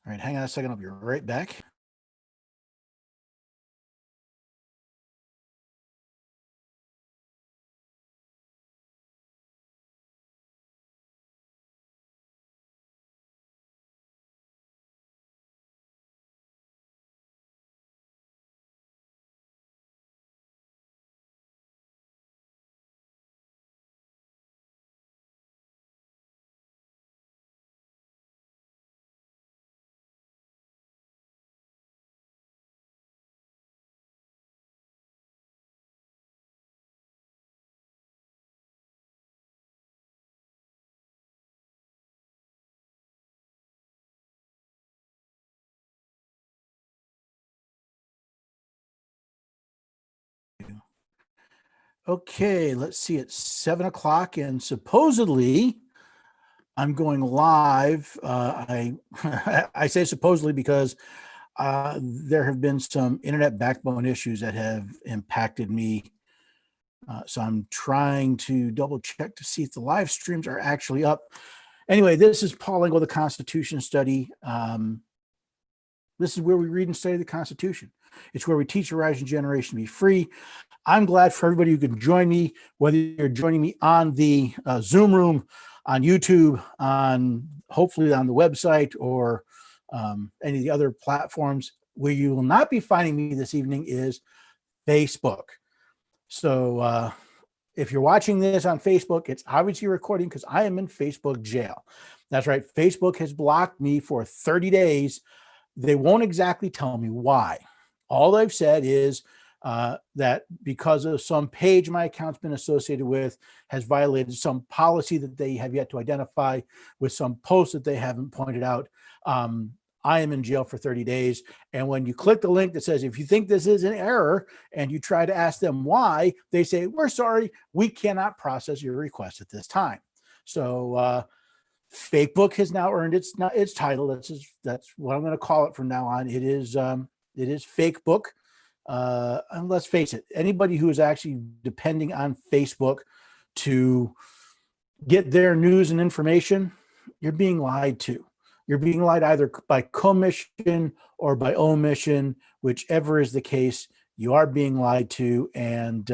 All right, hang on a second. I'll be right back. Okay, let's see. It's 7 o'clock, and supposedly I'm going live. I I say supposedly because there have been some internet backbone issues that have impacted me. So I'm trying to double check to see if the live streams are actually up. Anyway, this is Paul Engel, the Constitution Study. This is where we read and study the Constitution. It's where we teach a rising generation to be free. I'm glad for everybody who can join me, whether you're joining me on the Zoom room, on YouTube, on hopefully on the website, or any of the other platforms. Where you will not be finding me this evening is Facebook. So if you're watching this on Facebook, it's obviously recording because I am in Facebook jail. That's right. Facebook has blocked me for 30 days. They won't exactly tell me why. All they've said is that because of some page my account's been associated with has violated some policy that they have yet to identify, with some posts that they haven't pointed out. I am in jail for 30 days. And when you click the link that says, if you think this is an error, and you try to ask them why, they say, we're sorry, we cannot process your request at this time. So Facebook has now earned its title. That's what I'm going to call it from now on. It is Fake Book. And let's face it, anybody who is actually depending on Facebook to get their news and information, you're being lied to. You're being lied either by commission or by omission, whichever is the case. You are being lied to, and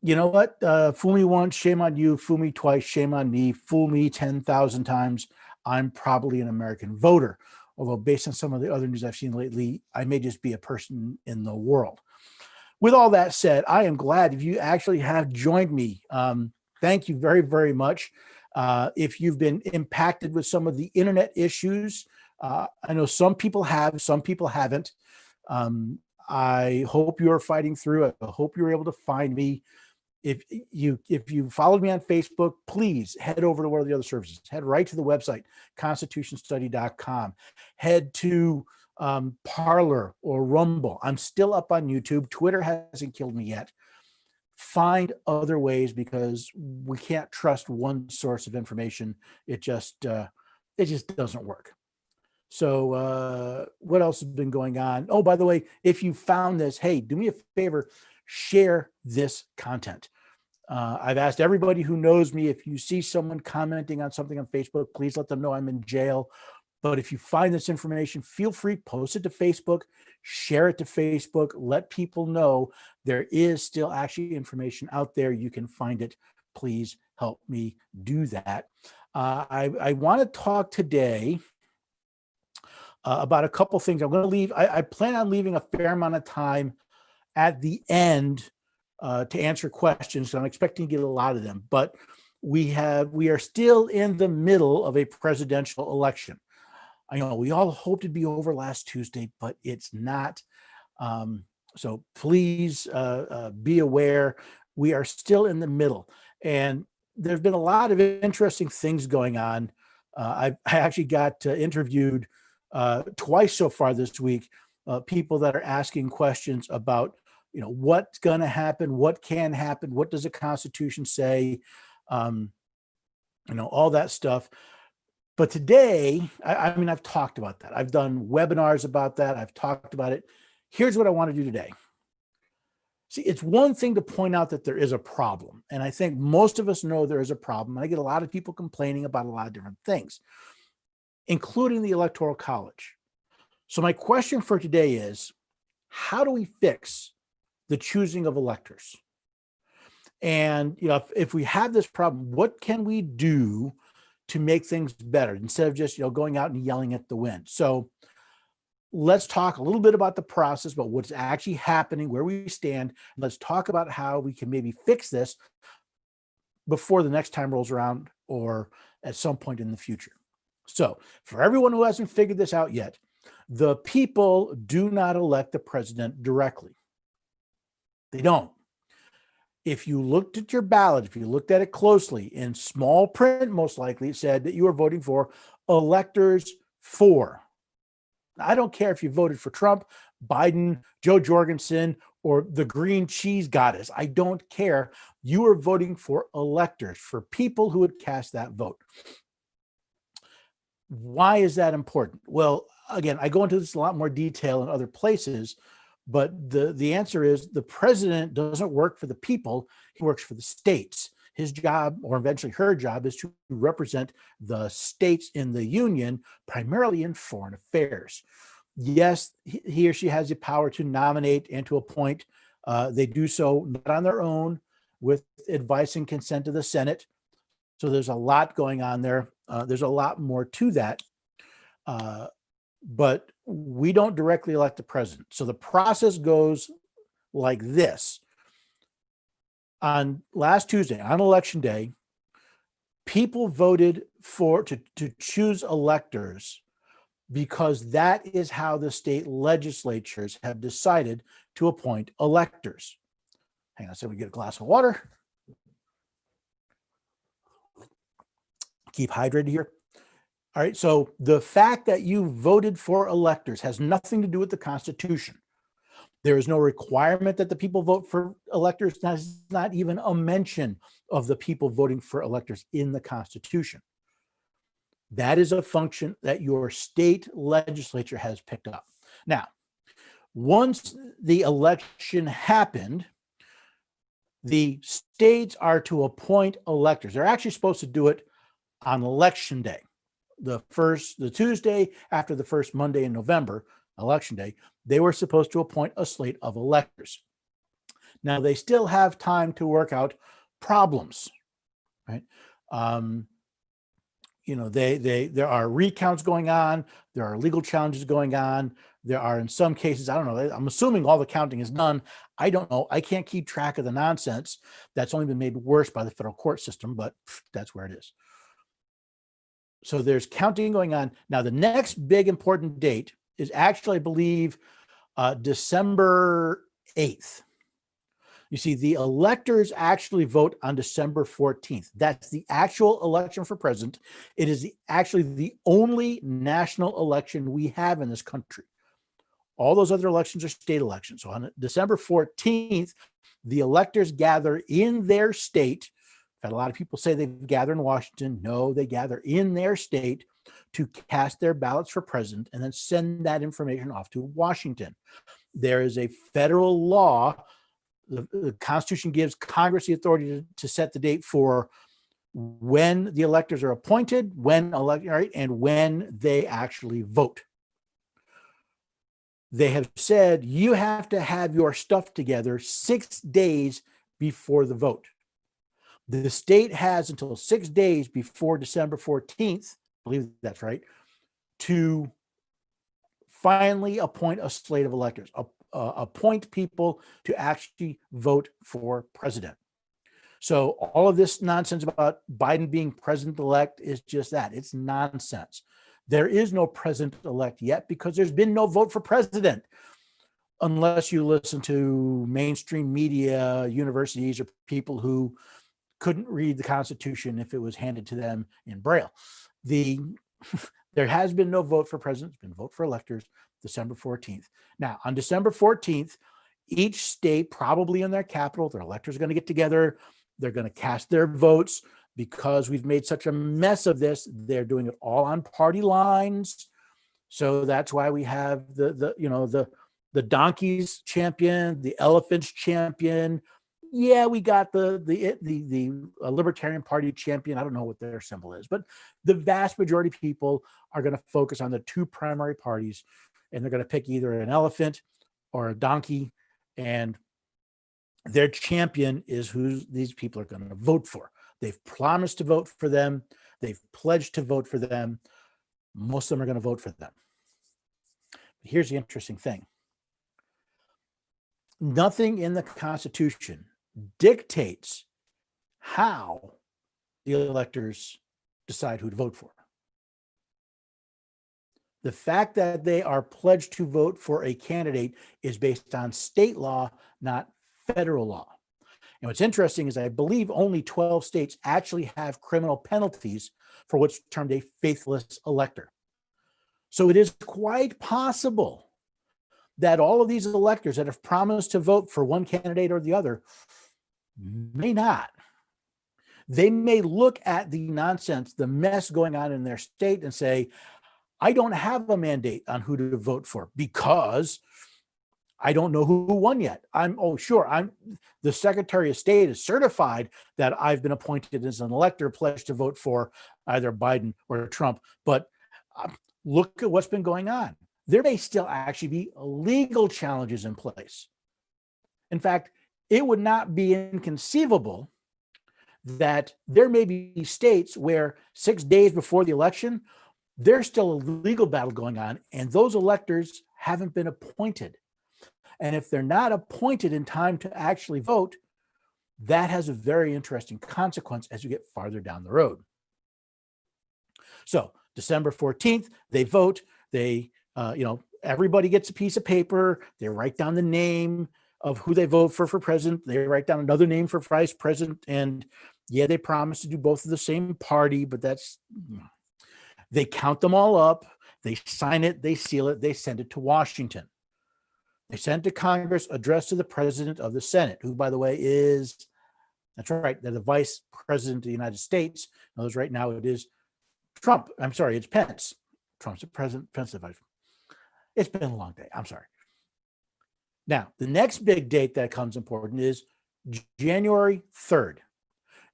you know what? Fool me once, shame on you. Fool me twice, shame on me. Fool me 10,000 times, I'm probably an American voter. Although based on some of the other news I've seen lately, I may just be a person in the world. With all that said, I am glad if you actually have joined me. Thank you very, very much. If you've been impacted with some of the internet issues, I know some people have, some people haven't. I hope you're fighting through it. I hope you're able to find me. If you followed me on Facebook, please head over to one of the other services. Head right to the website, constitutionstudy.com. Head to Parler or Rumble. I'm still up on YouTube. Twitter hasn't killed me yet. Find other ways, because we can't trust one source of information. It just doesn't work. So what else has been going on? Oh, by the way, if you found this, hey, do me a favor, share this content. I've asked everybody who knows me, if you see someone commenting on something on Facebook, please let them know I'm in jail. But if you find this information, feel free, post it to Facebook, share it to Facebook, let people know there is still actually information out there. You can find it. Please help me do that. I want to talk today about a couple things. I'm going to leave. I plan on leaving a fair amount of time at the end to answer questions. So I'm expecting to get a lot of them. But we are still in the middle of a presidential election. I know we all hoped it'd be over last Tuesday, but it's not. So please be aware, we are still in the middle. And there's been a lot of interesting things going on. I actually got interviewed twice so far this week, people that are asking questions about, what's going to happen, what can happen, what does the Constitution say, all that stuff. But today, I mean, I've talked about that. I've done webinars about that. I've talked about it. Here's what I want to do today. See, it's one thing to point out that there is a problem. And I think most of us know there is a problem. I get a lot of people complaining about a lot of different things. including the Electoral College. So my question for today is, how do we fix the choosing of electors? And if we have this problem, what can we do to make things better instead of just going out and yelling at the wind? So let's talk a little bit about the process, about what's actually happening, where we stand. And let's talk about how we can maybe fix this before the next time rolls around or at some point in the future. So for everyone who hasn't figured this out yet, the people do not elect the president directly. They don't. If you looked at your ballot, if you looked at it closely, in small print, most likely it said that you were voting for electors for. I don't care if you voted for Trump, Biden, Joe Jorgensen, or the green cheese goddess. I don't care. You are voting for electors, for people who would cast that vote. Why is that important? Well, again, I go into this a lot more detail in other places, but the answer is the president doesn't work for the people. He works for the states. His job, or eventually her job, is to represent the states in the union, primarily in foreign affairs. Yes, he or she has the power to nominate and to appoint. They do so not on their own, with advice and consent of the Senate. So there's a lot going on there. There's a lot more to that. But we don't directly elect the president. So the process goes like this. On last Tuesday, on election day, people voted to choose electors because that is how the state legislatures have decided to appoint electors. Hang on a second, we get a glass of water. Keep hydrated here. All right, so the fact that you voted for electors has nothing to do with the Constitution. There is no requirement that the people vote for electors. There's not even a mention of the people voting for electors in the Constitution. That is a function that your state legislature has picked up. Now, once the election happened, the states are to appoint electors. They're actually supposed to do it on election day, the Tuesday after the first Monday in November, election day. They were supposed to appoint a slate of electors. Now they still have time to work out problems, right? There are recounts going on. There are legal challenges going on. There are, in some cases, I don't know, I'm assuming all the counting is done. I don't know. I can't keep track of the nonsense. That's only been made worse by the federal court system, but that's where it is. So there's counting going on. Now, the next big important date is actually, I believe, December 8th. You see, the electors actually vote on December 14th. That's the actual election for president. It is actually the only national election we have in this country. All those other elections are state elections. So on December 14th, the electors gather in their state. In fact, a lot of people say they gather in Washington. No, they gather in their state to cast their ballots for president and then send that information off to Washington. There is a federal law. The Constitution gives Congress the authority to set the date for when the electors are appointed, when elected, right, and when they actually vote. They have said you have to have your stuff together 6 days before the vote. The state has until 6 days before December 14th, I believe that's right, to finally appoint a slate of electors, appoint people to actually vote for president. So all of this nonsense about Biden being president-elect is just that. It's nonsense. There is no president-elect yet because there's been no vote for president, unless you listen to mainstream media, universities, or people who couldn't read the Constitution if it was handed to them in Braille. There has been no vote for president. It's been vote for electors December 14th. Now, on December 14th, each state, probably in their capital, their electors are going to get together. They're going to cast their votes. Because we've made such a mess of this, they're doing it all on party lines. So that's why we have the donkeys champion, the elephants champion, Yeah, we got the Libertarian Party champion. I don't know what their symbol is, but the vast majority of people are going to focus on the two primary parties, and they're going to pick either an elephant or a donkey, and their champion is who these people are going to vote for. They've promised to vote for them. They've pledged to vote for them. Most of them are going to vote for them. But here's the interesting thing. Nothing in the Constitution dictates how the electors decide who to vote for. The fact that they are pledged to vote for a candidate is based on state law, not federal law. And what's interesting is I believe only 12 states actually have criminal penalties for what's termed a faithless elector. So it is quite possible that all of these electors that have promised to vote for one candidate or the other may not. They may look at the nonsense, the mess going on in their state and say, I don't have a mandate on who to vote for because I don't know who won yet. The Secretary of State is certified that I've been appointed as an elector pledged to vote for either Biden or Trump. But look at what's been going on. There may still actually be legal challenges in place. In fact, it would not be inconceivable that there may be states where 6 days before the election, there's still a legal battle going on, and those electors haven't been appointed. And if they're not appointed in time to actually vote, that has a very interesting consequence as you get farther down the road. So December 14th, they vote. Everybody gets a piece of paper. They write down the name of who they vote for president. They write down another name for vice president. And yeah, they promise to do both of the same party, but they count them all up. They sign it, they seal it, they send it to Washington. They send it to Congress, addressed to the president of the Senate, who, by the way, that's right, they're the vice president of the United States. Notice right now it is Trump. I'm sorry, it's Pence. Trump's the president, Pence the vice. It's been a long day. I'm sorry. Now, the next big date that comes important is January 3rd.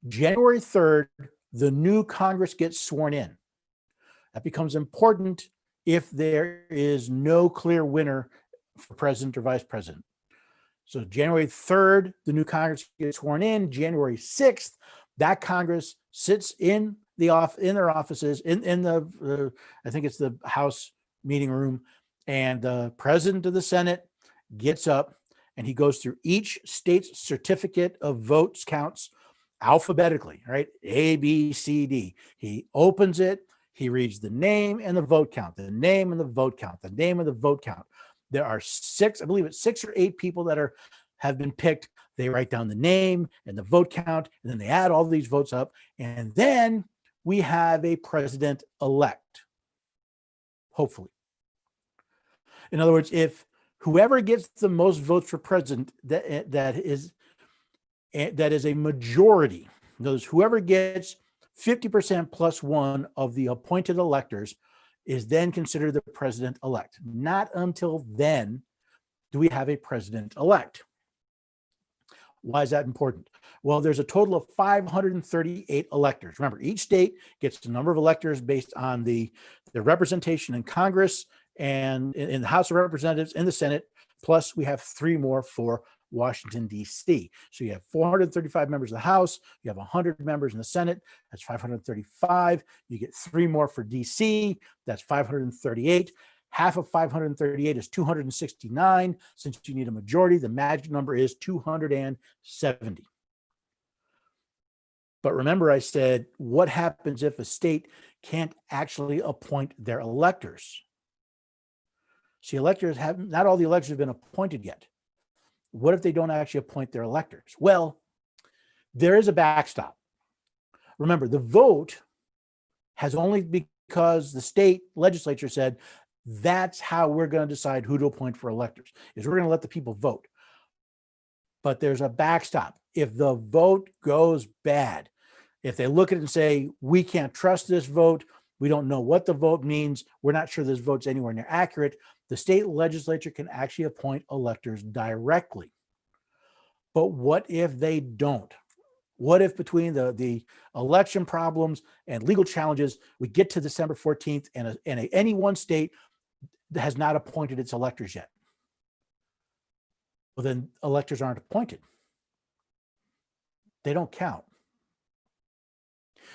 January 3rd, the new Congress gets sworn in. That becomes important if there is no clear winner for president or vice president. So January 3rd, the new Congress gets sworn in. January 6th, that Congress sits in their offices in the I think it's the House meeting room, and the president of the Senate gets up and he goes through each state's certificate of votes counts alphabetically, right? A, B, C, D. He opens it. He reads the name and the vote count, the name and the vote count, the name and the vote count. There are 6 or 8 people that have been picked. They write down the name and the vote count, and then they add all these votes up. And then we have a president-elect, hopefully. In other words, if whoever gets the most votes for president, that is a majority. In other words, whoever gets 50% plus one of the appointed electors is then considered the president-elect. Not until then do we have a president-elect. Why is that important? Well, there's a total of 538 electors. Remember, each state gets a number of electors based on the representation in Congress and in the House of Representatives, in the Senate, plus we have 3 more for Washington, D.C. So you have 435 members of the House, you have 100 members in the Senate, that's 535. You get 3 more for D.C., that's 538. Half of 538 is 269. Since you need a majority, the magic number is 270. But remember, I said, what happens if a state can't actually appoint their electors? See, not all the electors have been appointed yet. What if they don't actually appoint their electors? Well, there is a backstop. Remember, the vote has only because the state legislature said, that's how we're going to decide who to appoint for electors, is we're going to let the people vote. But there's a backstop. If the vote goes bad, if they look at it and say, we can't trust this vote, we don't know what the vote means, we're not sure this vote's anywhere near accurate, the state legislature can actually appoint electors directly. But what if they don't? What if between the election problems and legal challenges, we get to December 14th and any one state that has not appointed its electors yet? Well, then electors aren't appointed. They don't count.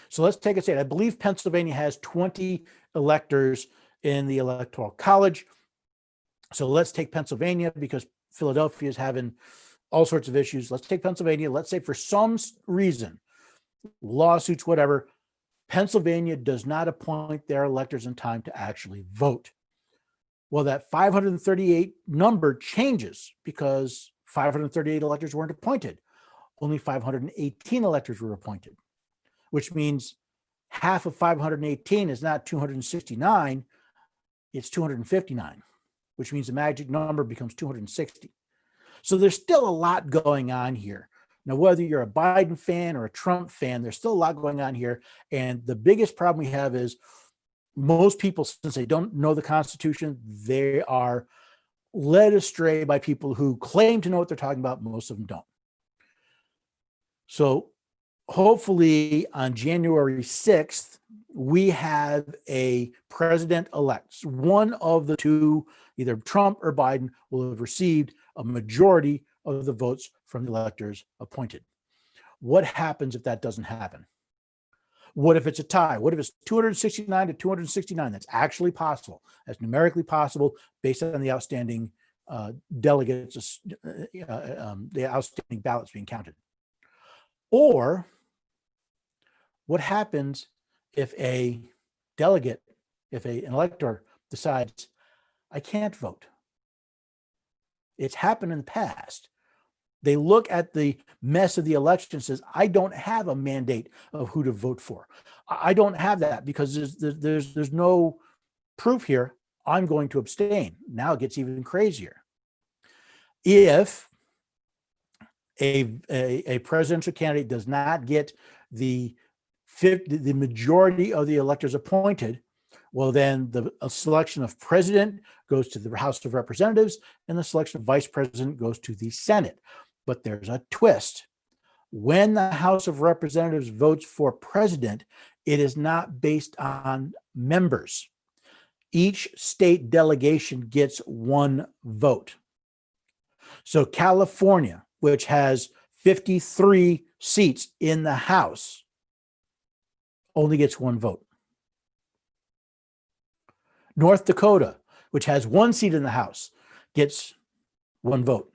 So let's take a state. I believe Pennsylvania has 20 electors in the Electoral College. So let's take Pennsylvania because Philadelphia is having all sorts of issues. Let's take Pennsylvania. Let's say for some reason, lawsuits, whatever, Pennsylvania does not appoint their electors in time to actually vote. Well, that 538 number changes because 538 electors weren't appointed. Only 518 electors were appointed, which means half of 518 is not 269, it's 259, which means the magic number becomes 260. So there's still a lot going on here. Now, whether you're a Biden fan or a Trump fan, there's still a lot going on here. And the biggest problem we have is most people, since they don't know the Constitution, they are led astray by people who claim to know what they're talking about. Most of them don't. So hopefully on January 6th, we have a president-elect. One of the two, either Trump or Biden, will have received a majority of the votes from the electors appointed. What happens if that doesn't happen? What if it's a tie? What if it's 269 to 269? That's actually possible. That's numerically possible based on the outstanding delegates, the outstanding ballots being counted. Or what happens if a delegate, if an elector decides, I can't vote? It's happened in the past. They look at the mess of the election and says, I don't have a mandate of who to vote for. I don't have that because there's no proof here. I'm going to abstain. Now it gets even crazier. If a presidential candidate does not get the majority of the electors appointed, well, then the selection of president goes to the House of Representatives and the selection of vice president goes to the Senate. But there's a twist. When the House of Representatives votes for president, it is not based on members. Each state delegation gets one vote. So California, which has 53 seats in the House, only gets one vote. North Dakota, which has one seat in the House, gets one vote.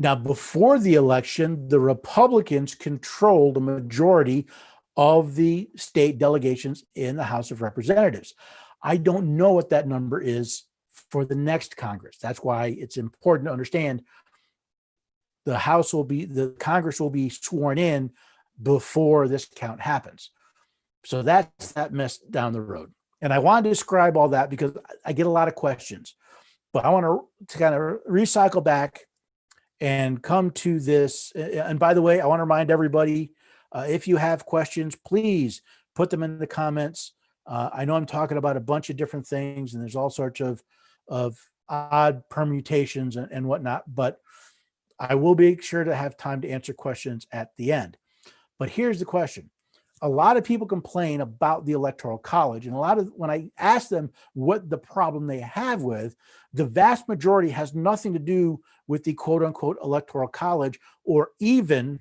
Now, before the election, the Republicans controlled a majority of the state delegations in the House of Representatives. I don't know what that number is for the next Congress. That's why it's important to understand the Congress will be sworn in before this count happens. So that's that mess down the road. And I wanted to describe all that because I get a lot of questions, but I want to kind of recycle back and come to this. And by the way, I want to remind everybody, if you have questions, please put them in the comments. I know I'm talking about a bunch of different things and there's all sorts of odd permutations and whatnot, but I will be sure to have time to answer questions at the end. But here's the question. A lot of people complain about the Electoral College, and when I ask them what the problem they have with, the vast majority has nothing to do with the quote unquote Electoral College or even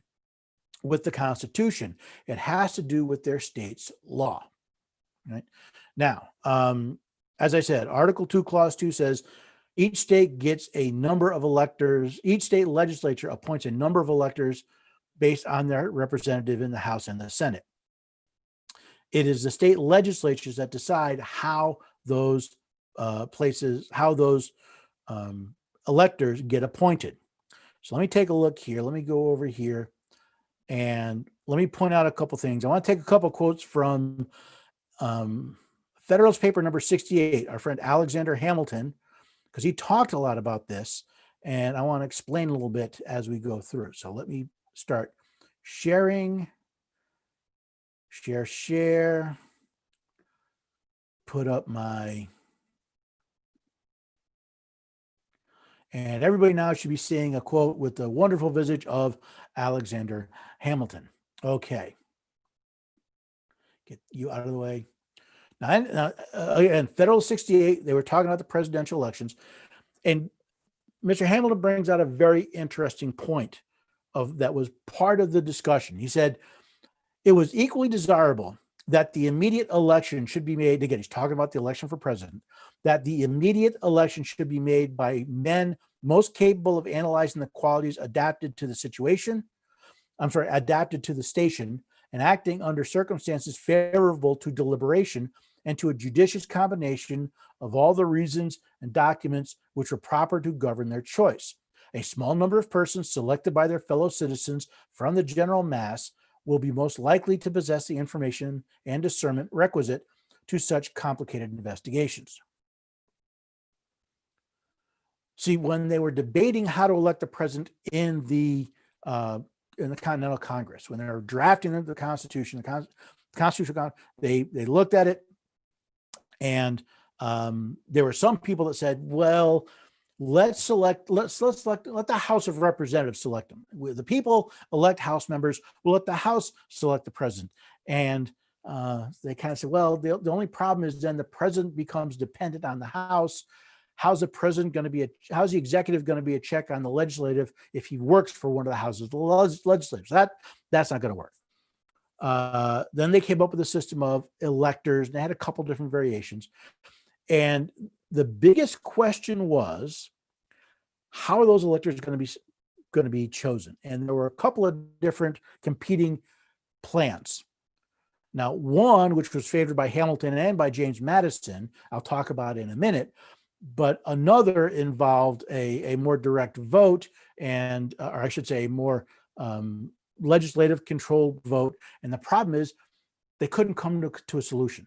with the Constitution. It has to do with their state's law. Right? Now, as I said, Article 2, Clause 2 says each state gets a number of electors. Each state legislature appoints a number of electors based on their representative in the House and the Senate. It is the state legislatures that decide how those electors get appointed. So let me take a look here. Let me go over here and let me point out a couple things. I want to take a couple quotes from Federalist Paper number 68, our friend Alexander Hamilton, because he talked a lot about this, and I want to explain a little bit as we go through. So let me start sharing. Share, put up my And everybody now should be seeing a quote with the wonderful visage of Alexander Hamilton. Okay. Get you out of the way. Now, again, Federal 68, they were talking about the presidential elections. And Mr. Hamilton brings out a very interesting point that was part of the discussion. He said, it was equally desirable that the immediate election should be made, again, he's talking about the election for president, that the immediate election should be made by men most capable of analyzing the qualities adapted to the situation, adapted to the station, and acting under circumstances favorable to deliberation and to a judicious combination of all the reasons and documents which were proper to govern their choice. A small number of persons selected by their fellow citizens from the general mass will be most likely to possess the information and discernment requisite to such complicated investigations. See, when they were debating how to elect the president in the Continental Congress, when they were drafting the Constitution, they looked at it, and there were some people that said, well, let the House of Representatives select them. The people elect House members. We'll let the House select the president. And they kind of said, well, the only problem is then the president becomes dependent on the House. How's the executive going to be a check on the legislative if he works for one of the houses of the legislators? That's not going to work. Then they came up with a system of electors, and they had a couple different variations. And the biggest question was, how are those electors going to be chosen? And there were a couple of different competing plans. Now, one, which was favored by Hamilton and by James Madison, I'll talk about in a minute, but another involved a more direct vote, and or I should say a more legislative controlled vote. And the problem is they couldn't come to a solution.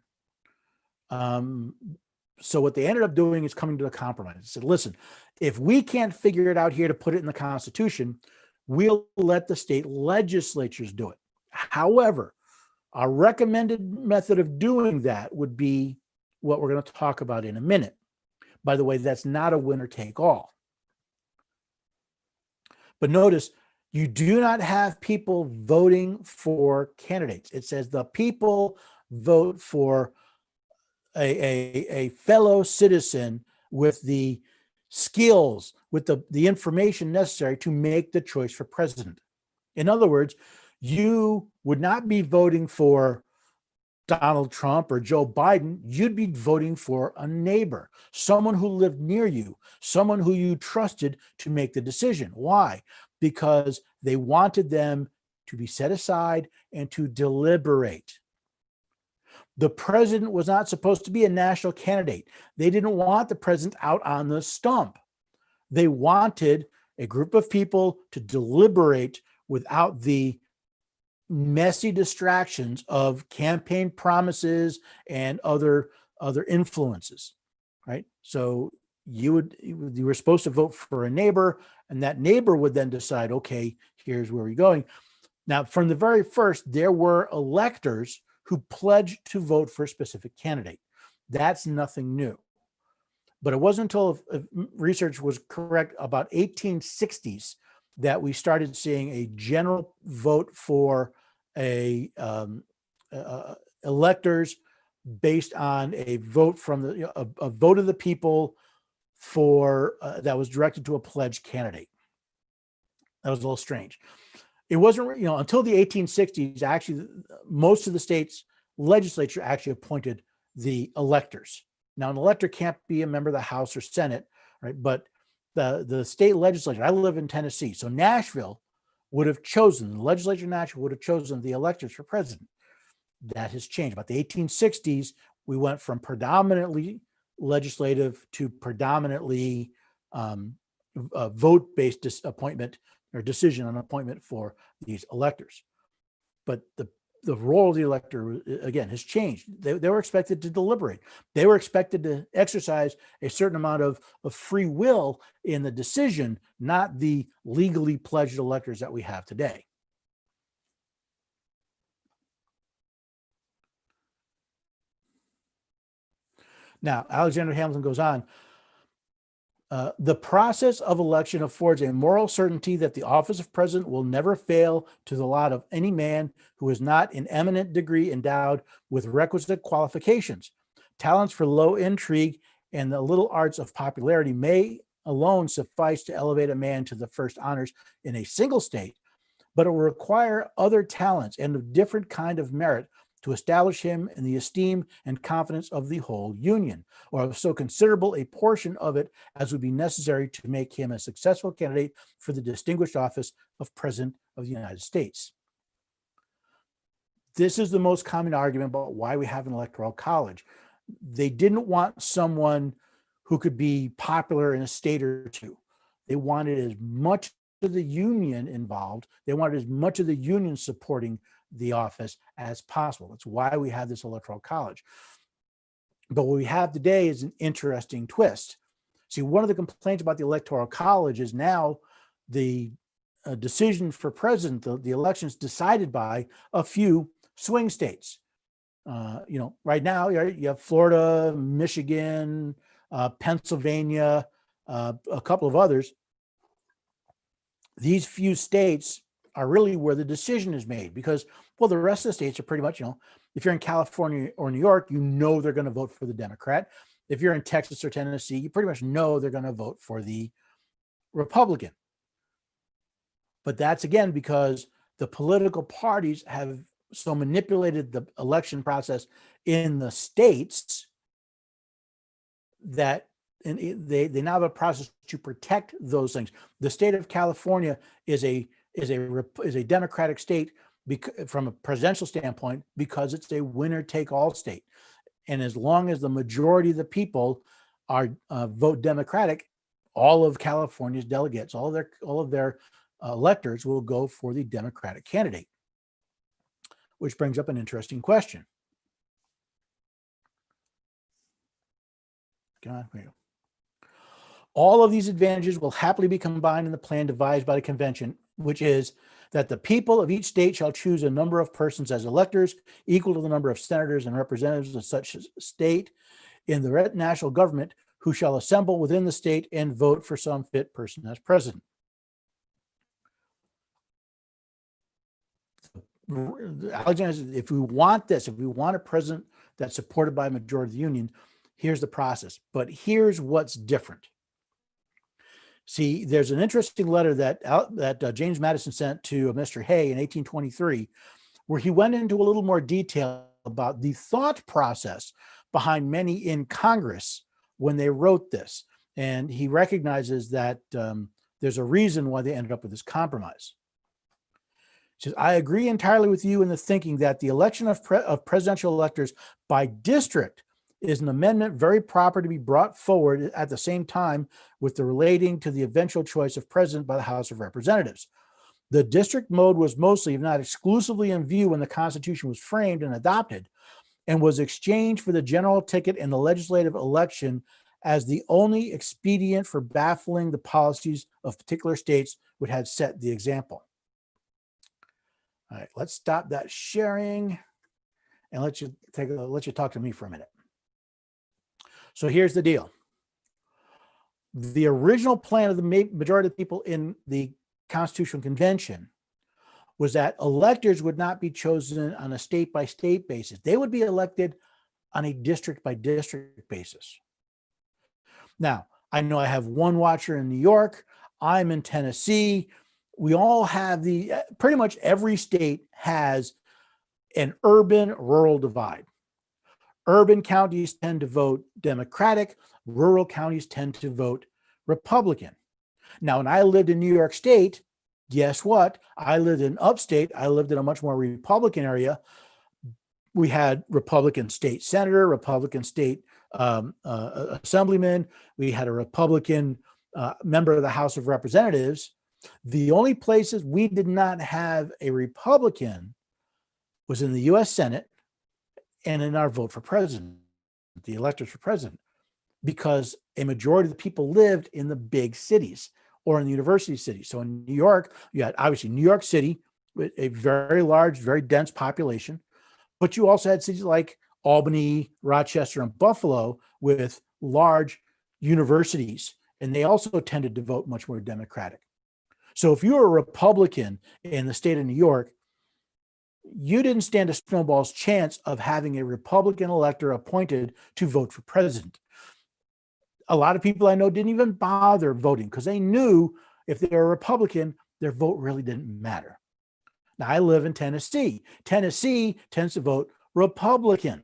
So what they ended up doing is coming to a compromise. They said, listen, if we can't figure it out here to put it in the Constitution, we'll let the state legislatures do it. However, our recommended method of doing that would be what we're going to talk about in a minute. By the way, that's not a winner take all. But notice, you do not have people voting for candidates. It says the people vote for a fellow citizen with the skills, with the information necessary to make the choice for president. In other words, you would not be voting for Donald Trump or Joe Biden. You'd be voting for a neighbor, someone who lived near you, someone who you trusted to make the decision. Why? Because they wanted them to be set aside and to deliberate. The president was not supposed to be a national candidate. They didn't want the president out on the stump. They wanted a group of people to deliberate without the messy distractions of campaign promises and other influences, right? So you were supposed to vote for a neighbor, and that neighbor would then decide, okay, here's where we're going. Now, from the very first, there were electors who pledged to vote for a specific candidate. That's nothing new. But it wasn't until research was correct about 1860s that we started seeing a general vote for electors based on a vote from a vote of the people for that was directed to a pledged candidate. That was a little strange. It wasn't, until the 1860s, actually, most of the states' legislature actually appointed the electors. Now, an elector can't be a member of the House or Senate, right? But the state legislature, I live in Tennessee, so Nashville would have chosen, the legislature in Nashville would have chosen the electors for president. That has changed. About the 1860s, we went from predominantly legislative to predominantly vote-based appointment or decision on appointment for these electors. But the role of the elector, again, has changed. They were expected to deliberate. They were expected to exercise a certain amount of free will in the decision, not the legally pledged electors that we have today. Now, Alexander Hamilton goes on. The process of election affords a moral certainty that the office of president will never fail to the lot of any man who is not in eminent degree endowed with requisite qualifications. Talents for low intrigue and the little arts of popularity may alone suffice to elevate a man to the first honors in a single state, but it will require other talents and of different kind of merit to establish him in the esteem and confidence of the whole Union, or of so considerable a portion of it as would be necessary to make him a successful candidate for the distinguished office of President of the United States. This is the most common argument about why we have an electoral college. They didn't want someone who could be popular in a state or two. They wanted as much of the Union involved. They wanted as much of the Union supporting the office as possible. That's why we have this electoral college. But what we have today is an interesting twist. See, one of the complaints about the electoral college is now the decision for president, the elections decided by a few swing states. Right now you have Florida, Michigan, Pennsylvania, a couple of others. These few states are really where the decision is made because, well, the rest of the states are pretty much, if you're in California or New York, they're going to vote for the Democrat. If you're in Texas or Tennessee, you pretty much know they're going to vote for the Republican. But that's, again, because the political parties have so manipulated the election process in the states that they now have a process to protect those things. The state of California is a Democratic state from a presidential standpoint because it's a winner-take-all state. And as long as the majority of the people are vote Democratic, all of California's delegates, all of their electors will go for the Democratic candidate, which brings up an interesting question. Come on, here we go. All of these advantages will happily be combined in the plan devised by the convention, which is that the people of each state shall choose a number of persons as electors equal to the number of senators and representatives of such state in the national government, who shall assemble within the state and vote for some fit person as president. Alexander, if we want a president that's supported by a majority of the Union, here's the process. But here's what's different. See, there's an interesting letter that James Madison sent to Mr. Hay in 1823, where he went into a little more detail about the thought process behind many in Congress when they wrote this. And he recognizes that there's a reason why they ended up with this compromise. He says, I agree entirely with you in the thinking that the election of presidential electors by district is an amendment very proper to be brought forward at the same time with the relating to the eventual choice of president by the House of Representatives. The district mode was mostly, if not exclusively, in view when the Constitution was framed and adopted, and was exchanged for the general ticket in the legislative election as the only expedient for baffling the policies of particular states which had set the example. All right, let's stop that sharing and let you talk to me for a minute. So here's the deal. The original plan of the majority of the people in the Constitutional Convention was that electors would not be chosen on a state-by-state basis. They would be elected on a district-by-district basis. Now, I know I have one watcher in New York. I'm in Tennessee. We all have pretty much every state has an urban-rural divide. Urban counties tend to vote Democratic. Rural counties tend to vote Republican. Now, when I lived in New York State, guess what? I lived in upstate. I lived in a much more Republican area. We had Republican state senator, Republican state assemblyman. We had a Republican member of the House of Representatives. The only places we did not have a Republican was in the U.S. Senate and in our vote for president, the electors for president, because a majority of the people lived in the big cities or in the university cities. So in New York, you had obviously New York City with a very large, very dense population, but you also had cities like Albany, Rochester, and Buffalo with large universities and they also tended to vote much more Democratic. So if you were a Republican in the state of New York, you didn't stand a snowball's chance of having a Republican elector appointed to vote for president. A lot of people I know didn't even bother voting because they knew if they were a Republican, their vote really didn't matter. Now, I live in Tennessee. Tennessee tends to vote Republican.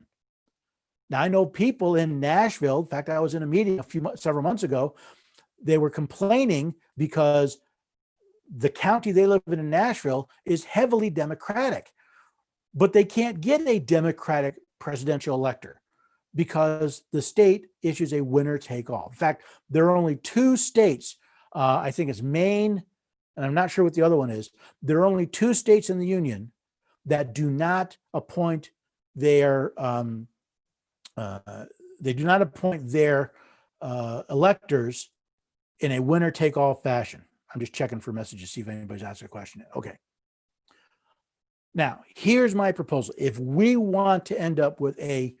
Now, I know people in Nashville. In fact, I was in a meeting several months ago. They were complaining because the county they live in Nashville is heavily Democratic, but they can't get a Democratic presidential elector because the state issues a winner take all. In fact, there are only two states, I think it's Maine, and I'm not sure what the other one is. There are only two states in the union that do not appoint their electors in a winner take all fashion. I'm just checking for messages, see if anybody's asked a question. Okay. Now, here's my proposal. If we want to end up with I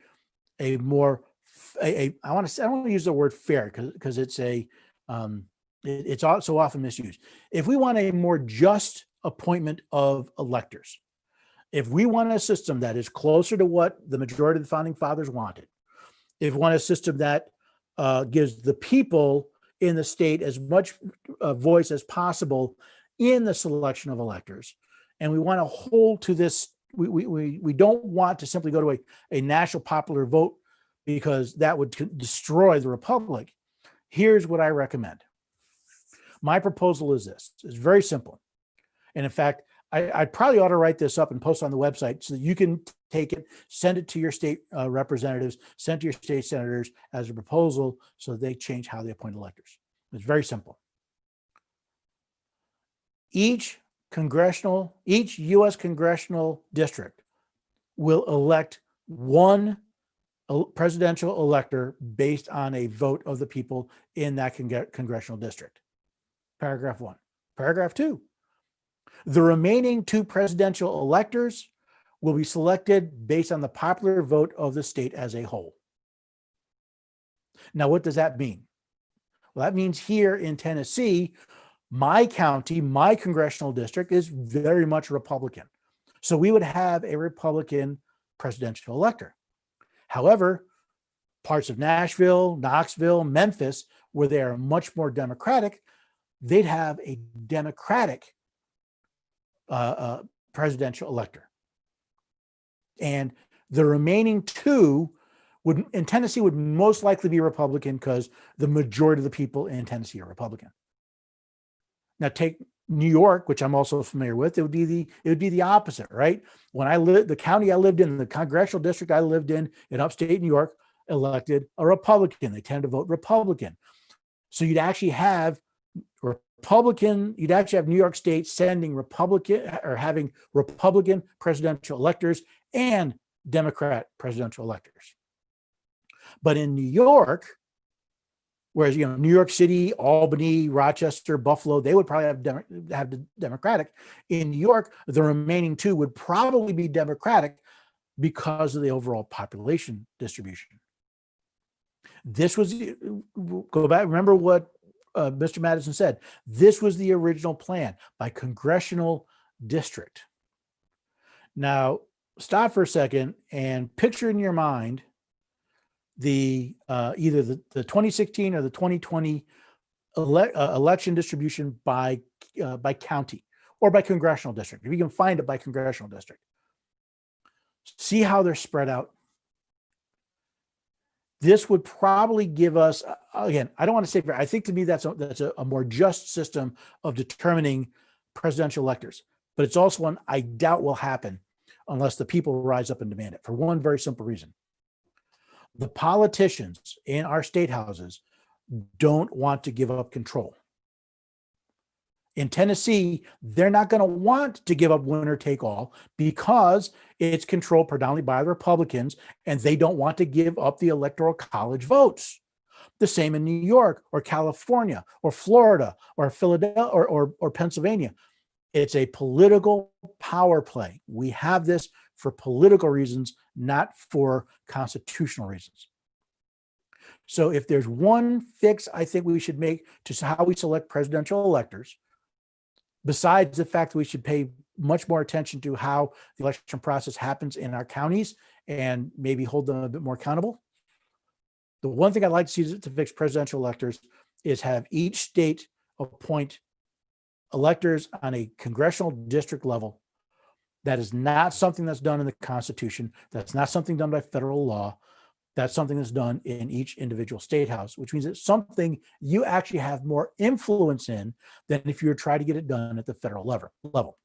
want to use the word fair because it's so often misused. If we want a more just appointment of electors, if we want a system that is closer to what the majority of the founding fathers wanted, if we want a system that gives the people in the state as much voice as possible in the selection of electors, and we want to hold to this, we don't want to simply go to a national popular vote because that would destroy the republic. Here's what I recommend. My proposal is this. It's very simple. And in fact, I probably ought to write this up and post on the website so that you can take it, send it to your state representatives, send it to your state senators as a proposal so that they change how they appoint electors. It's very simple. Each U.S. congressional district will elect one presidential elector based on a vote of the people in that congressional district. Paragraph 1. Paragraph 2. The remaining two presidential electors will be selected based on the popular vote of the state as a whole. Now, what does that mean? Well, that means here in Tennessee, my county, my congressional district is very much Republican. So we would have a Republican presidential elector. However, parts of Nashville, Knoxville, Memphis, where they are much more Democratic, they'd have a Democratic presidential elector. And the remaining two in Tennessee would most likely be Republican because the majority of the people in Tennessee are Republican. Now take New York, which I'm also familiar with, it would be the opposite, right? When the county I lived in, the congressional district I lived in upstate New York, elected a Republican. They tend to vote Republican. So you'd actually have New York State sending Republican or having Republican presidential electors and Democrat presidential electors. But in New York, whereas New York City, Albany, Rochester, Buffalo, they would probably have the Democratic. In New York, the remaining two would probably be Democratic because of the overall population distribution. This was, go back, remember what Mr. Madison said. This was the original plan by congressional district. Now, stop for a second and picture in your mind either the 2016 or the 2020 election distribution by county or by congressional district. If you can find it by congressional district, see how they're spread out. This would probably give us, again, I don't want to say, I think to me that's a more just system of determining presidential electors, but it's also one I doubt will happen unless the people rise up and demand it for one very simple reason. The politicians in our state houses don't want to give up control. In Tennessee, they're not going to want to give up winner take all because it's controlled predominantly by the Republicans, and they don't want to give up the Electoral College votes. The same in New York or California or Florida or Philadelphia or Pennsylvania. It's a political power play. We have this for political reasons, not for constitutional reasons. So if there's one fix I think we should make to how we select presidential electors, besides the fact that we should pay much more attention to how the election process happens in our counties and maybe hold them a bit more accountable. The one thing I'd like to see to fix presidential electors is have each state appoint electors on a congressional district level. That is not something that's done in the Constitution. That's not something done by federal law. That's something that's done in each individual state house, which means it's something you actually have more influence in than if you were trying to get it done at the federal level.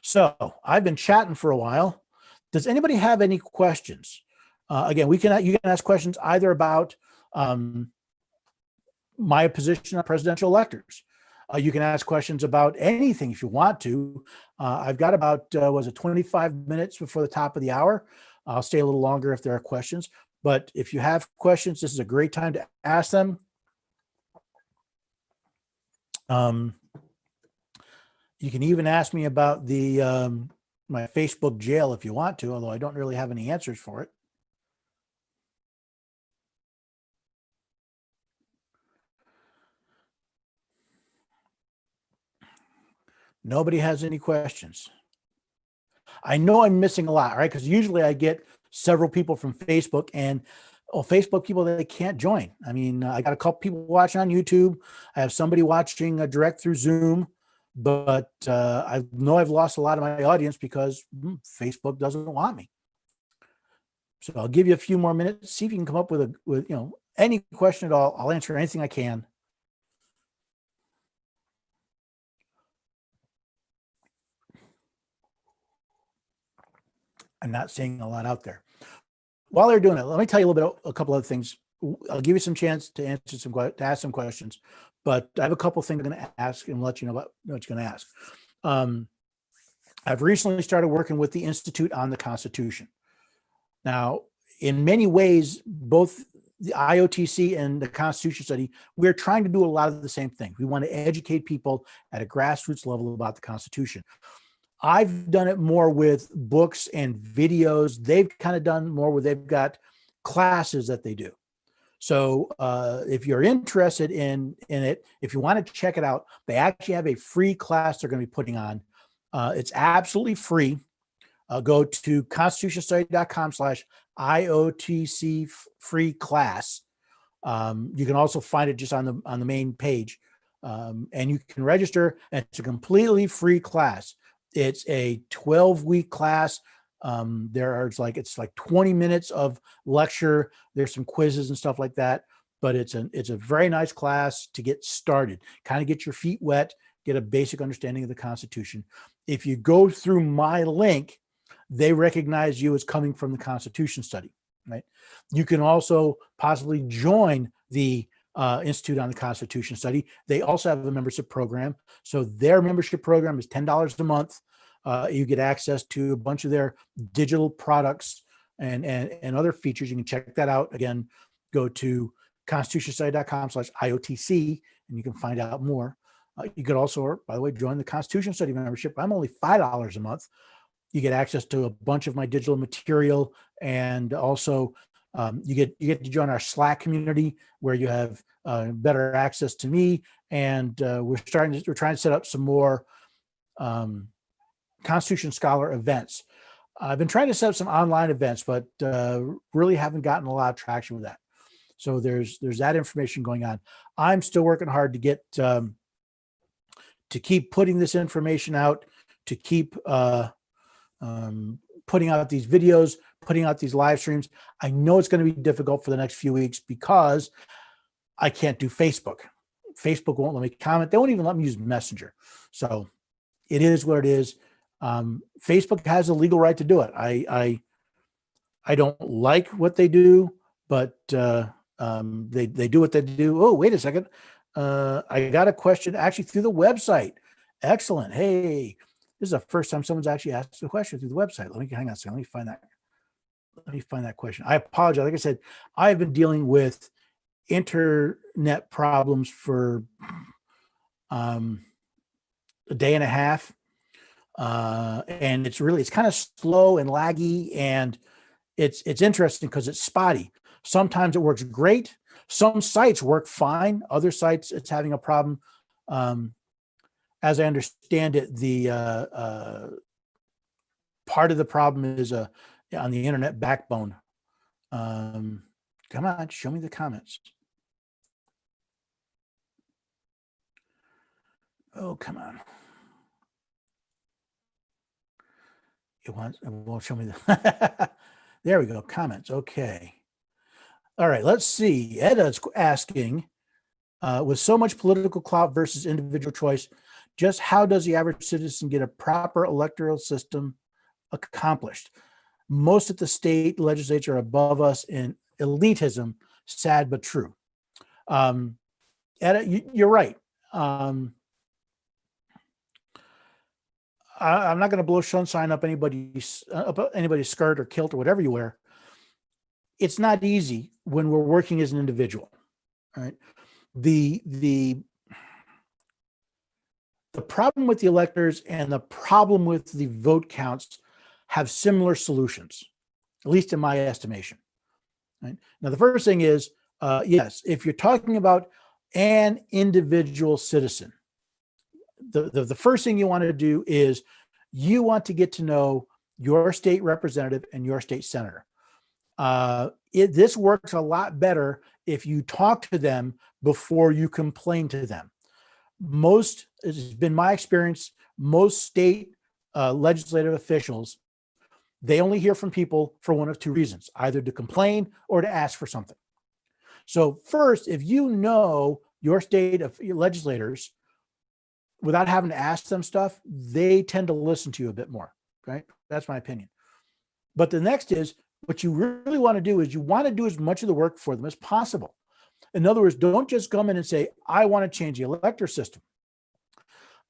So I've been chatting for a while. Does anybody have any questions? Again, you can ask questions either about my position on presidential electors. You can ask questions about anything if you want to. I've got about 25 minutes before the top of the hour. I'll stay a little longer if there are questions. But if you have questions, this is a great time to ask them. You can even ask me about the my Facebook jail if you want to, although I don't really have any answers for it. Nobody has any questions. I know I'm missing a lot, right? Because usually I get several people from Facebook, and Facebook people that they can't join. I mean, I got a couple people watching on YouTube. I have somebody watching direct through Zoom, but I know I've lost a lot of my audience because Facebook doesn't want me. So I'll give you a few more minutes, see if you can come up with any question at all. I'll answer anything I can. I'm not seeing a lot out there. While they're doing it, let me tell you a couple other things. I'll give you some chance to ask some questions, but I have a couple things I'm going to ask and let you know about what you're going to ask. I've recently started working with the Institute on the Constitution. Now, in many ways, both the IOTC and the Constitution Study, we're trying to do a lot of the same thing. We want to educate people at a grassroots level about the Constitution. I've done it more with books and videos. They've kind of done more where they've got classes that they do. So if you're interested in it, if you want to check it out, they actually have a free class they're going to be putting on. It's absolutely free. Go to constitutionstudy.com/IOTC free class. You can also find it just on the main page, and you can register. And it's a completely free class. It's a 12-week class. It's like 20 minutes of lecture. There's some quizzes and stuff like that, but it's a very nice class to get started, kind of get your feet wet, get a basic understanding of the Constitution. If you go through my link, they recognize you as coming from the Constitution Study, right? You can also possibly join the Institute on the Constitution Study. They also have a membership program. So their membership program is $10 a month. You get access to a bunch of their digital products and other features. You can check that out. Again, go to constitutionstudy.com/IOTC and you can find out more. You could also, by the way, join the Constitution Study membership. I'm only $5 a month. You get access to a bunch of my digital material, and also you get to join our Slack community where you have better access to me. And we're trying to set up some more Constitution Scholar events. I've been trying to set up some online events, but really haven't gotten a lot of traction with that. So there's that information going on. I'm still working hard to get to keep putting this information out, to keep putting out these videos, putting out these live streams. I know it's going to be difficult for the next few weeks because I can't do Facebook. Facebook won't let me comment. They won't even let me use Messenger. So it is what it is. Facebook has a legal right to do it. I don't like what they do, but they do what they do. Oh, wait a second. I got a question actually through the website. Excellent. Hey, this is the first time someone's actually asked a question through the website. Hang on a second. Let me find that question. I apologize. Like I said, I've been dealing with internet problems for a day and a half. And it's kind of slow and laggy, and it's interesting because it's spotty. Sometimes it works great. Some sites work fine. Other sites, it's having a problem. As I understand it, the part of the problem is on the internet backbone. Come on, show me the comments. Oh, come on. It won't show me the. There we go. Comments. Okay. All right. Let's see. Edda's asking, with so much political clout versus individual choice, just how does the average citizen get a proper electoral system accomplished? Most of the state legislature are above us in elitism. Sad but true. Edda, you're right. I'm not going to blow sunshine up anybody's skirt or kilt or whatever you wear. It's not easy when we're working as an individual, right? The problem with the electors and the problem with the vote counts have similar solutions, at least in my estimation. Right? Now, the first thing is, yes, if you're talking about an individual citizen, the first thing you want to do is you want to get to know your state representative and your state senator. This works a lot better if you talk to them before you complain to them. It's been my experience, most state legislative officials, they only hear from people for one of two reasons, either to complain or to ask for something. So first, if you know your state of your legislators, without having to ask them stuff, they tend to listen to you a bit more, right? That's my opinion. But the next is, what you really want to do is you want to do as much of the work for them as possible. In other words, don't just come in and say, I want to change the elector system.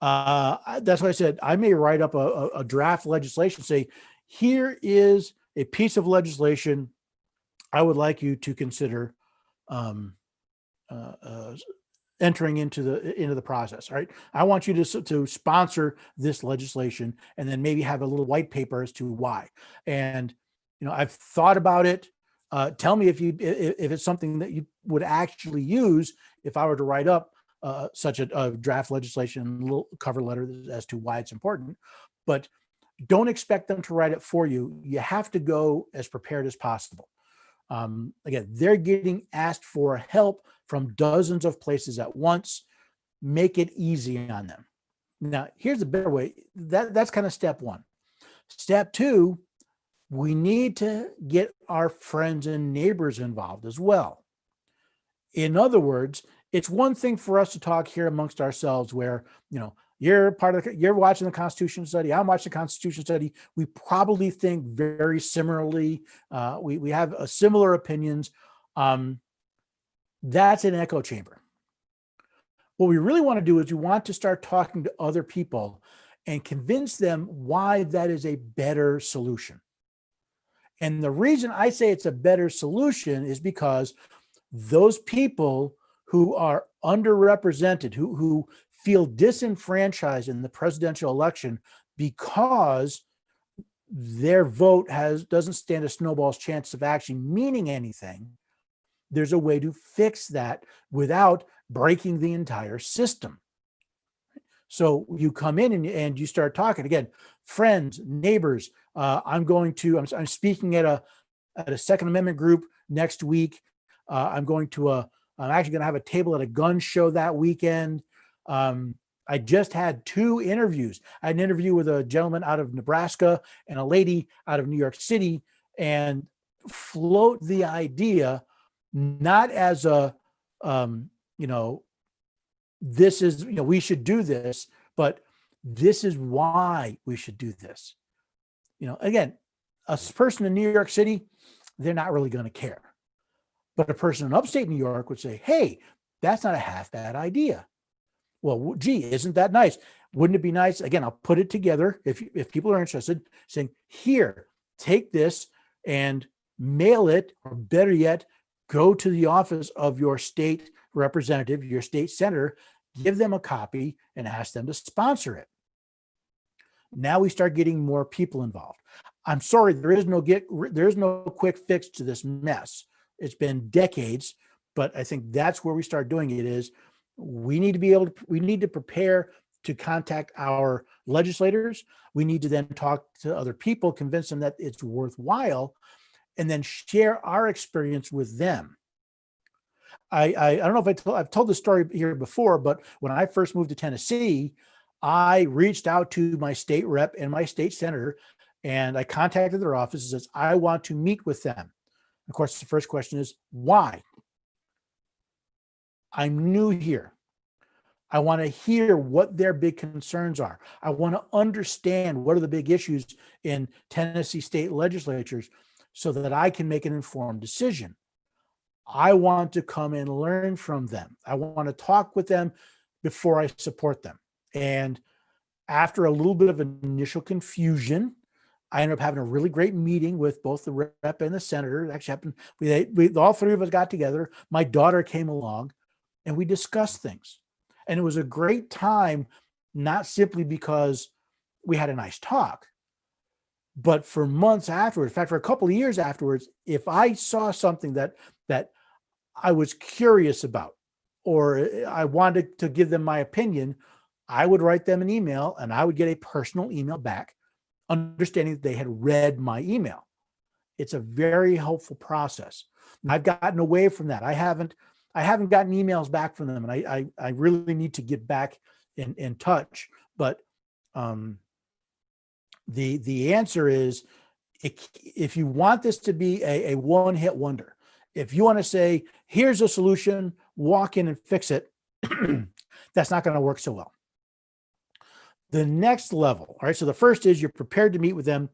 That's why I said I may write up a draft legislation, say, here is a piece of legislation I would like you to consider entering into the process. Right? I want you to sponsor this legislation, and then maybe have a little white paper as to why. And I've thought about it. Tell me if it's something that you would actually use if I were to write up such a draft legislation, little cover letter as to why it's important. But don't expect them to write it for you. You have to go as prepared as possible. Again, they're getting asked for help from dozens of places at once. Make it easy on them. Now, here's a better way. That's kind of step one. Step two, we need to get our friends and neighbors involved as well. In other words, it's one thing for us to talk here amongst ourselves where, you're watching the Constitution study, I'm watching the Constitution study. We probably think very similarly. We have similar opinions. That's an echo chamber. What we really want to do is we want to start talking to other people and convince them why that is a better solution. And the reason I say it's a better solution is because those people who are underrepresented, who feel disenfranchised in the presidential election because their vote doesn't stand a snowball's chance of actually meaning anything, there's a way to fix that without breaking the entire system. So you come in and you start talking again, friends, neighbors. I'm speaking at a Second Amendment group next week. I'm actually going to have a table at a gun show that weekend. I just had 2 interviews. I had an interview with a gentleman out of Nebraska and a lady out of New York City, and float the idea not as this is, we should do this, but this is why we should do this. Again, a person in New York City, they're not really going to care. But a person in upstate New York would say, hey, that's not a half bad idea. Well, gee, isn't that nice? Wouldn't it be nice? Again, I'll put it together if people are interested, saying, here, take this and mail it, or better yet, go to the office of your state representative, your state senator, give them a copy and ask them to sponsor it. Now we start getting more people involved. I'm sorry, there is no quick fix to this mess. It's been decades, but I think that's where we start doing it is we need to be able to, we need to prepare to contact our legislators. We need to then talk to other people, convince them that it's worthwhile, and then share our experience with them. I don't know if I've told the story here before, but when I first moved to Tennessee, I reached out to my state rep and my state senator, and I contacted their offices and says, I want to meet with them. Of course, the first question is, why? I'm new here. I want to hear what their big concerns are. I want to understand what are the big issues in Tennessee state legislatures so that I can make an informed decision. I want to come and learn from them. I want to talk with them before I support them. And after a little bit of initial confusion, I ended up having a really great meeting with both the rep and the senator. It actually happened. We all three of us got together. My daughter came along and we discussed things. And it was a great time, not simply because we had a nice talk, but for months afterwards, in fact, for a couple of years afterwards, if I saw something that I was curious about, or I wanted to give them my opinion, I would write them an email and I would get a personal email back, understanding that they had read my email. It's a very helpful process. And I've gotten away from that. I haven't gotten emails back from them, and I really need to get back in touch. But the answer is, if you want this to be a one-hit wonder, if you want to say, here's a solution, walk in and fix it, that's not going to work so well. The next level, all right, so the first is you're prepared to meet with them,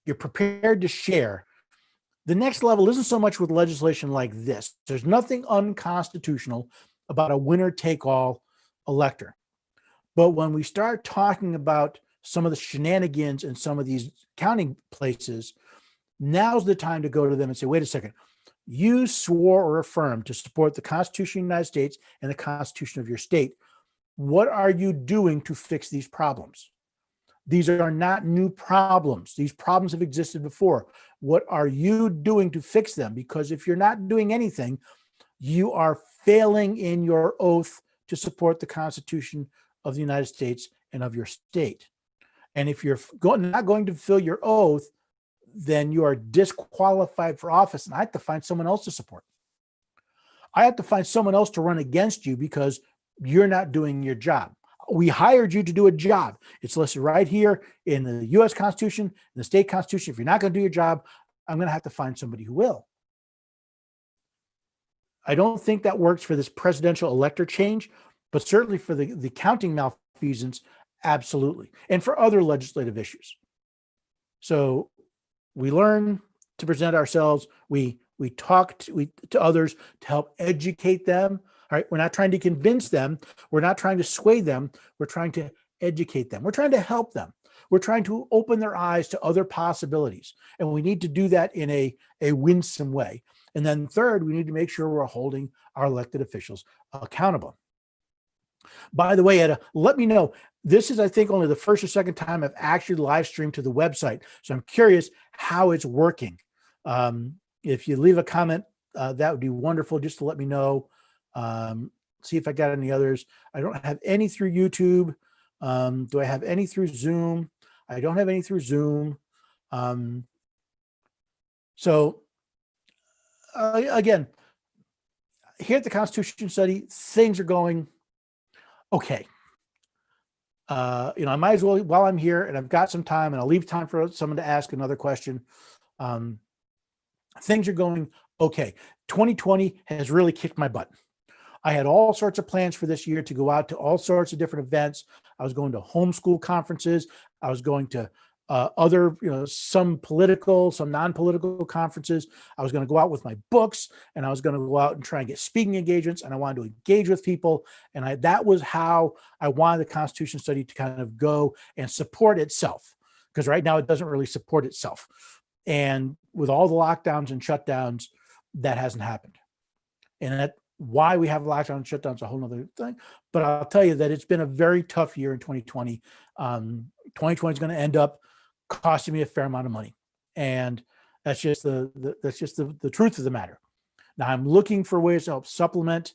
you're prepared to share. The next level isn't so much with legislation like this. There's nothing unconstitutional about a winner-take-all elector. But when we start talking about some of the shenanigans in some of these counting places, now's the time to go to them and say, wait a second, you swore or affirmed to support the Constitution of the United States and the Constitution of your state. What are you doing to fix these problems? These are not new problems. These problems have existed before. What are you doing to fix them? Because if you're not doing anything, you are failing in your oath to support the Constitution of the United States and of your state. And if you're not going to fulfill your oath, then you are disqualified for office, and I have to find someone else to support. I have to find someone else to run against you because you're not doing your job. We hired you to do a job. It's listed right here in the U.S. Constitution, in the state Constitution. If you're not going to do your job, I'm going to have to find somebody who will. I don't think that works for this presidential elector change, but certainly for the counting malfeasance, absolutely. And for other legislative issues. So we learn to present ourselves. We talk to others to help educate them. All right, we're not trying to convince them. We're not trying to sway them. We're trying to educate them. We're trying to help them. We're trying to open their eyes to other possibilities. And we need to do that in a winsome way. And then third, we need to make sure we're holding our elected officials accountable. By the way, Etta, let me know. This is, I think, only the first or second time I've actually live streamed to the website. So I'm curious how it's working. If you leave a comment, that would be wonderful, just to let me know. See if I got any others. I don't have any through YouTube. Do I have any through Zoom? I don't have any through Zoom. Again, here at the Constitution Study, things are going okay. I might as well, while I'm here and I've got some time and I'll leave time for someone to ask another question. Things are going okay. 2020 has really kicked my butt. I had all sorts of plans for this year to go out to all sorts of different events. I was going to homeschool conferences. I was going to other, some political, some non-political conferences. I was going to go out with my books, and I was going to go out and try and get speaking engagements, and I wanted to engage with people. And that was how I wanted the Constitution Study to kind of go and support itself, because right now it doesn't really support itself. And with all the lockdowns and shutdowns, that hasn't happened. And that why we have lockdown and shutdowns is a whole other thing. But I'll tell you that it's been a very tough year in 2020. 2020 is going to end up costing me a fair amount of money, and that's just the truth of the matter. Now I'm looking for ways to help supplement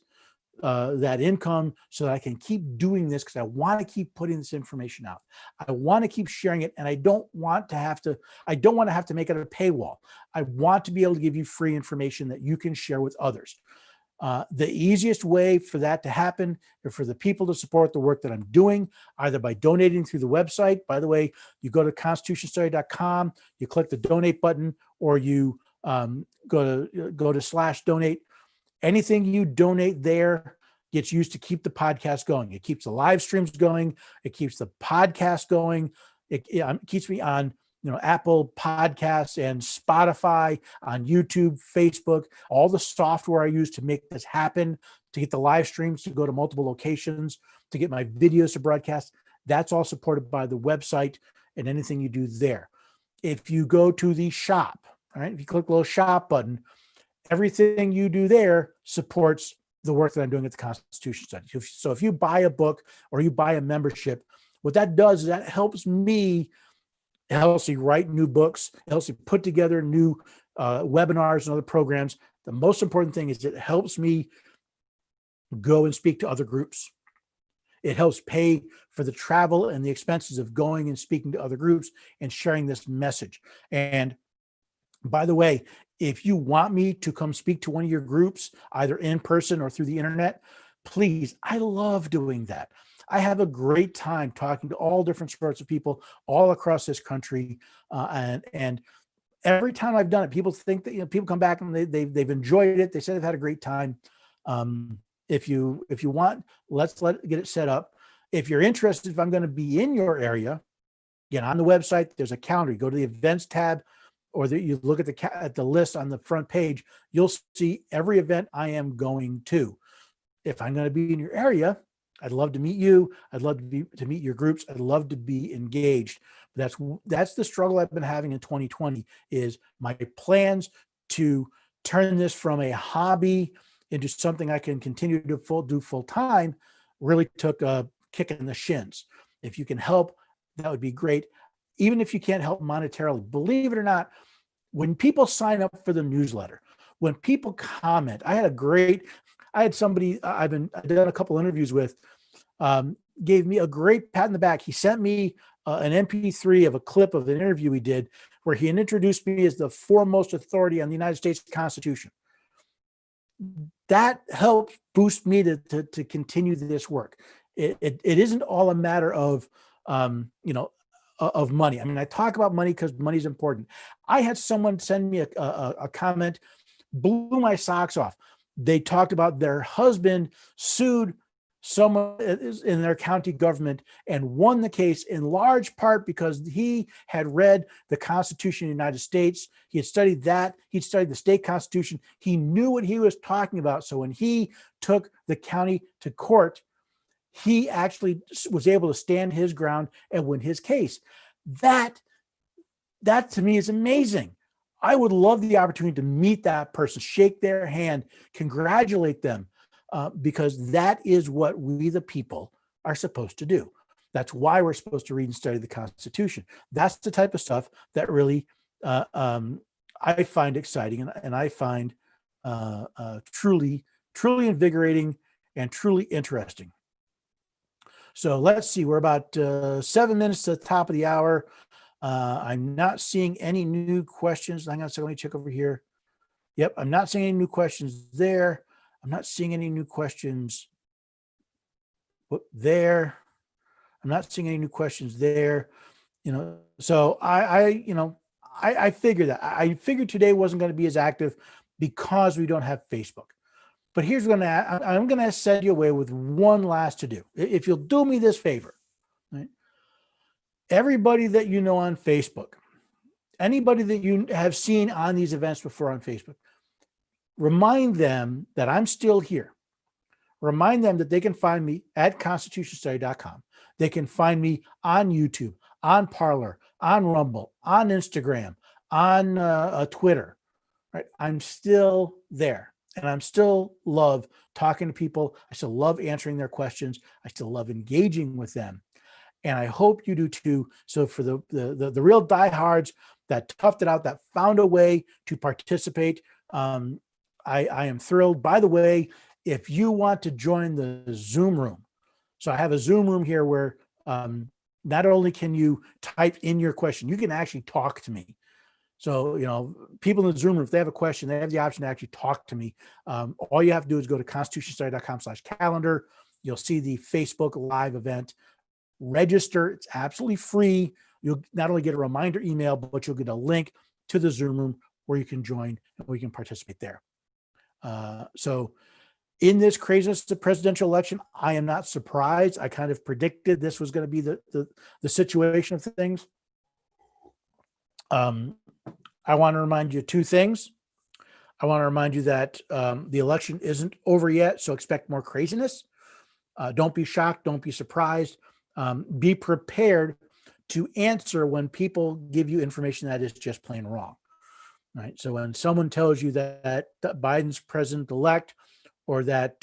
that income so that I can keep doing this, because I want to keep putting this information out. I want to keep sharing it, and I don't want to have to make it a paywall. I want to be able to give you free information that you can share with others. The easiest way for that to happen is for the people to support the work that I'm doing, either by donating through the website. By the way, you go to constitutionstudy.com, you click the donate button, or you go to /donate. Anything you donate there gets used to keep the podcast going. It keeps the live streams going. It keeps the podcast going. It keeps me on, Apple Podcasts and Spotify, on YouTube, Facebook, all the software I use to make this happen, to get the live streams to go to multiple locations, to get my videos to broadcast. That's all supported by the website and anything you do there. If you go to the shop, all right, if you click the little shop button, everything you do there supports the work that I'm doing at the Constitution Study. So if you buy a book or you buy a membership, what that does is that helps me, it helps me write new books, it helps me put together new webinars and other programs. The most important thing is it helps me go and speak to other groups. It helps pay for the travel and the expenses of going and speaking to other groups and sharing this message. And by the way, if you want me to come speak to one of your groups, either in person or through the internet, please, I love doing that. I have a great time talking to all different sorts of people all across this country. And every time I've done it, people think that, people come back and they've enjoyed it. They say they've had a great time. If you want, let's get it set up. If you're interested, if I'm going to be in your area, again, on the website, there's a calendar. You go to the events tab, or you look at the list on the front page, you'll see every event I am going to. If I'm going to be in your area, I'd love to meet you. I'd love to meet your groups. I'd love to be engaged. That's the struggle I've been having in 2020, is my plans to turn this from a hobby into something I can continue to do full time really took a kick in the shins. If you can help, that would be great. Even if you can't help monetarily, believe it or not, when people sign up for the newsletter, when people comment, I had somebody I've done a couple interviews with, gave me a great pat in the back. He sent me an MP3 of a clip of an interview he did where he introduced me as the foremost authority on the United States Constitution. That helped boost me to continue this work. It isn't all a matter of, of money. I mean, I talk about money because money is important. I had someone send me a comment, blew my socks off. They talked about their husband sued someone in their county government and won the case in large part because he had read the Constitution of the United States. He had studied that. He'd studied the state constitution. He knew what he was talking about. So when he took the county to court, he actually was able to stand his ground and win his case. That to me is amazing. I would love the opportunity to meet that person, shake their hand, congratulate them, because that is what we, the people, are supposed to do. That's why we're supposed to read and study the Constitution. That's the type of stuff that really I find exciting and I find truly invigorating and truly interesting. So let's see, we're about 7 minutes to the top of the hour. I'm not seeing any new questions. Hang on a second, let me check over here. Yep, I'm not seeing any new questions there. I'm not seeing any new questions there. I'm not seeing any new questions there. So I figured that. I figured today wasn't going to be as active because we don't have Facebook. But here's what I'm going to send you away with one last to do. If you'll do me this favor, right? Everybody that you know on Facebook, anybody that you have seen on these events before on Facebook, remind them that I'm still here. Remind them that they can find me at constitutionstudy.com. They can find me on YouTube, on Parler, on Rumble, on Instagram, on Twitter. Right? I'm still there. And I'm still love talking to people. I still love answering their questions. I still love engaging with them. And I hope you do too. So for the real diehards that toughed it out, that found a way to participate, I am thrilled. By the way, if you want to join the Zoom room, so I have a Zoom room here where not only can you type in your question, you can actually talk to me. So, you know, people in the Zoom room, if they have a question, they have the option to actually talk to me. All you have to do is go to constitutionstudy.com/calendar. You'll see the Facebook Live event. Register. It's absolutely free. You'll not only get a reminder email, but you'll get a link to the Zoom room where you can join and we can participate there. So in this craziness of the presidential election, I am not surprised. I kind of predicted this was going to be the situation of things. I want to remind you two things. I want to remind you that the election isn't over yet, so expect more craziness. Don't be shocked. Don't be surprised. Be prepared to answer when people give you information that is just plain wrong. Right. So when someone tells you that Biden's president-elect, or that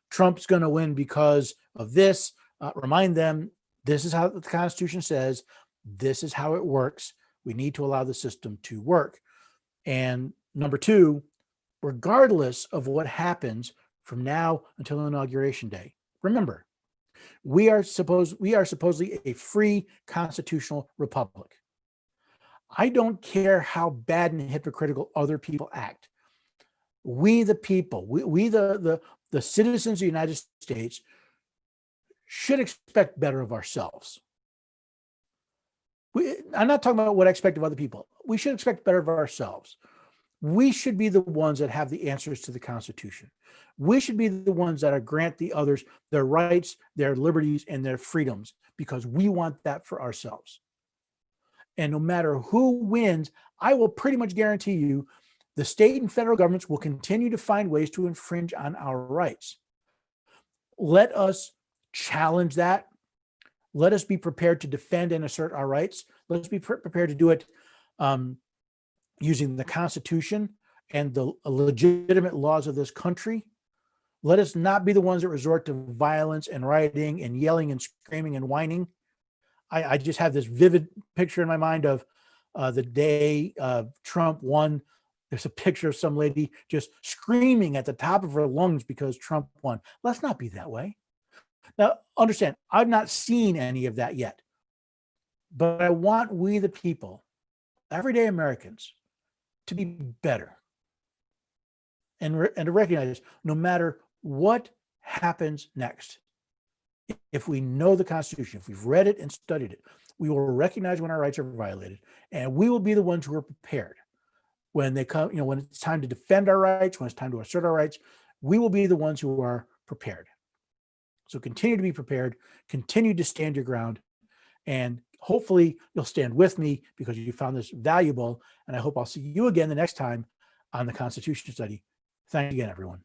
Trump's going to win because of this, remind them this is how the Constitution says. This is how it works. We need to allow the system to work. And number two, regardless of what happens from now until Inauguration Day, remember, we are supposedly a free constitutional republic. I don't care how bad and hypocritical other people act. We, the people, we the citizens of the United States, should expect better of ourselves. I'm not talking about what I expect of other people. We should expect better of ourselves. We should be the ones that have the answers to the Constitution. We should be the ones that grant the others their rights, their liberties, and their freedoms, because we want that for ourselves. And no matter who wins, I will pretty much guarantee you the state and federal governments will continue to find ways to infringe on our rights. Let us challenge that. Let us be prepared to defend and assert our rights. Let us be prepared to do it using the Constitution and the legitimate laws of this country. Let us not be the ones that resort to violence and rioting and yelling and screaming and whining. I just have this vivid picture in my mind of the day Trump won. There's a picture of some lady just screaming at the top of her lungs because Trump won. Let's not be that way. Now, understand, I've not seen any of that yet. But I want we, the people, everyday Americans, to be better. And to recognize no matter what happens next, if we know the Constitution, if we've read it and studied it, we will recognize when our rights are violated, and we will be the ones who are prepared when they come, when it's time to defend our rights, when it's time to assert our rights. We will be the ones who are prepared. So continue to be prepared, continue to stand your ground, and hopefully you'll stand with me because you found this valuable. And I hope I'll see you again the next time on the Constitution Study. Thanks again, everyone.